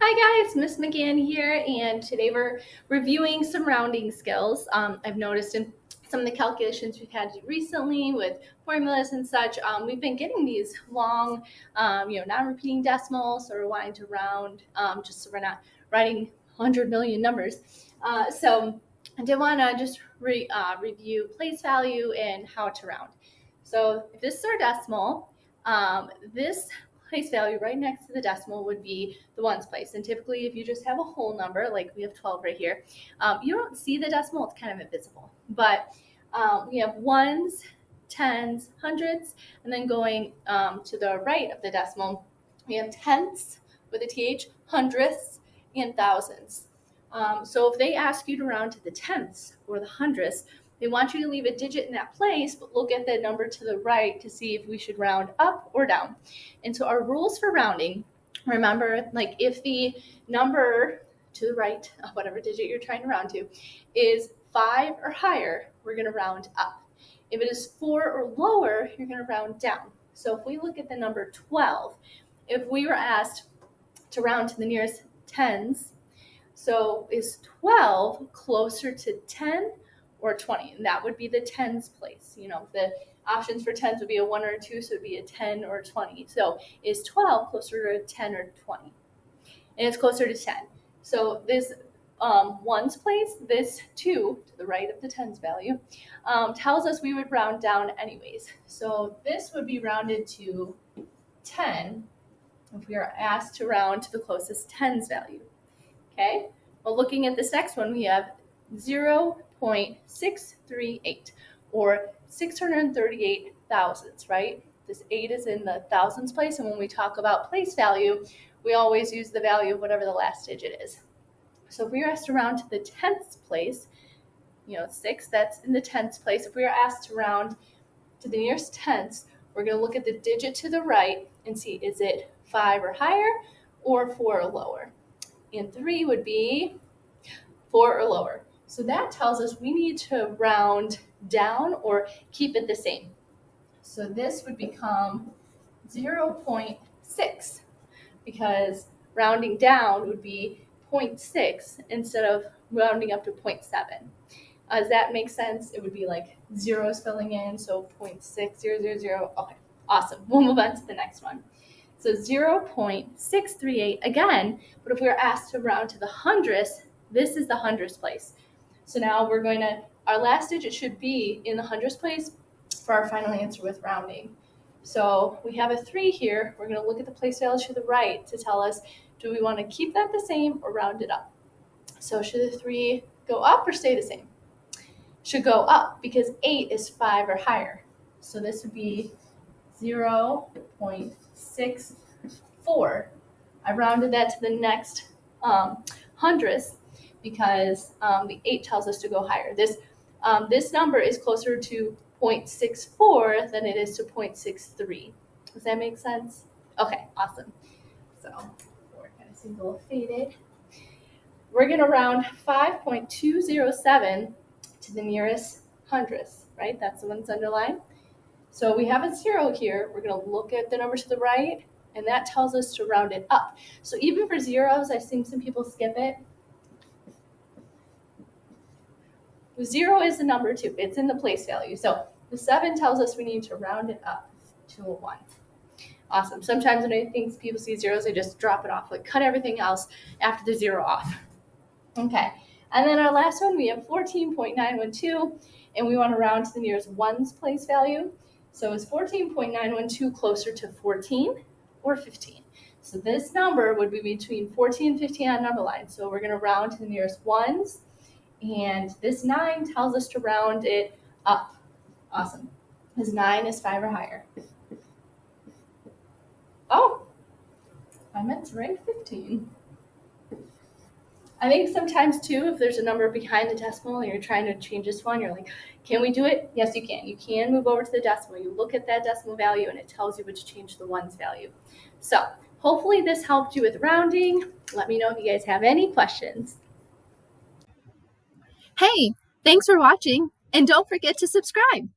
Hi guys, Miss McGann here, and today we're reviewing some rounding skills. I've noticed in some of the calculations we've had to do recently with formulas and such, we've been getting these long, non-repeating decimals, so we're wanting to round just so we're not writing 100 million numbers. So I did want to just review place value and how to round. So if this is our decimal, this place value right next to the decimal would be the ones place. And typically, if you just have a whole number, like we have 12 right here, you don't see the decimal, it's kind of invisible. But we have ones, tens, hundreds, and then going to the right of the decimal, we have tenths with a th, hundredths, and thousands. So if they ask you to round to the tenths or the hundredths, they want you to leave a digit in that place, but look at the number to the right to see if we should round up or down. And so our rules for rounding, remember, like if the number to the right, whatever digit you're trying to round to, is 5 or higher, we're going to round up. If it is 4 or lower, you're going to round down. So if we look at the number 12, if we were asked to round to the nearest tens, so is 12 closer to 10 or 20? And that would be the tens place. The options for tens would be a 1 or a 2, so it would be a 10 or a 20. So is 12 closer to a 10 or 20? And it's closer to 10. So this ones place, this 2 to the right of the tens value, tells us we would round down anyways. So this would be rounded to 10 if we are asked to round to the closest tens value. Okay, well, looking at this next one, we have 0.638 or 638 thousandths, right? This 8 is in the thousands place, and when we talk about place value, we always use the value of whatever the last digit is. So if we are asked to round to the tenths place, 6, that's in the tenths place. If we are asked to round to the nearest tenths, we're going to look at the digit to the right and see, is it 5 or higher or 4 or lower? And 3 would be 4 or lower. So that tells us we need to round down or keep it the same. So this would become 0.6 because rounding down would be 0.6 instead of rounding up to 0.7. Does that make sense? It would be like zeros filling in, so 0.6000. Okay, awesome. We'll move on to the next one. So 0.638 again, but if we were asked to round to the hundredths, this is the hundredths place. So now our last digit should be in the hundredths place for our final answer with rounding. So we have a 3 here. We're going to look at the place value to the right to tell us, do we want to keep that the same or round it up? So should the 3 go up or stay the same? Should go up because 8 is 5 or higher. So this would be 0.64. I rounded that to the next hundredths because the 8 tells us to go higher. This number is closer to 0.64 than it is to 0.63. Does that make sense? Okay, awesome. So we're going to see a little faded. We're going to round 5.207 to the nearest hundredths, right? That's the one that's underlined. So we have a 0 here. We're going to look at the number to the right, and that tells us to round it up. So even for zeros, I've seen some people skip it. 0 is the number 2. It's in the place value. So the 7 tells us we need to round it up to a 1. Awesome. Sometimes when I think people see zeros, they just drop it off, like cut everything else after the 0 off. Okay. And then our last one, we have 14.912, and we want to round to the nearest ones place value. So is 14.912 closer to 14 or 15? So this number would be between 14 and 15 on number line. So we're going to round to the nearest ones. And this 9 tells us to round it up. Awesome. Because 9 is 5 or higher. Oh, I meant to write 15. I think sometimes, too, if there's a number behind the decimal and you're trying to change this one, you're like, can we do it? Yes, you can. You can move over to the decimal. You look at that decimal value, and it tells you which change the ones value. So hopefully this helped you with rounding. Let me know if you guys have any questions. Hey, thanks for watching, and don't forget to subscribe.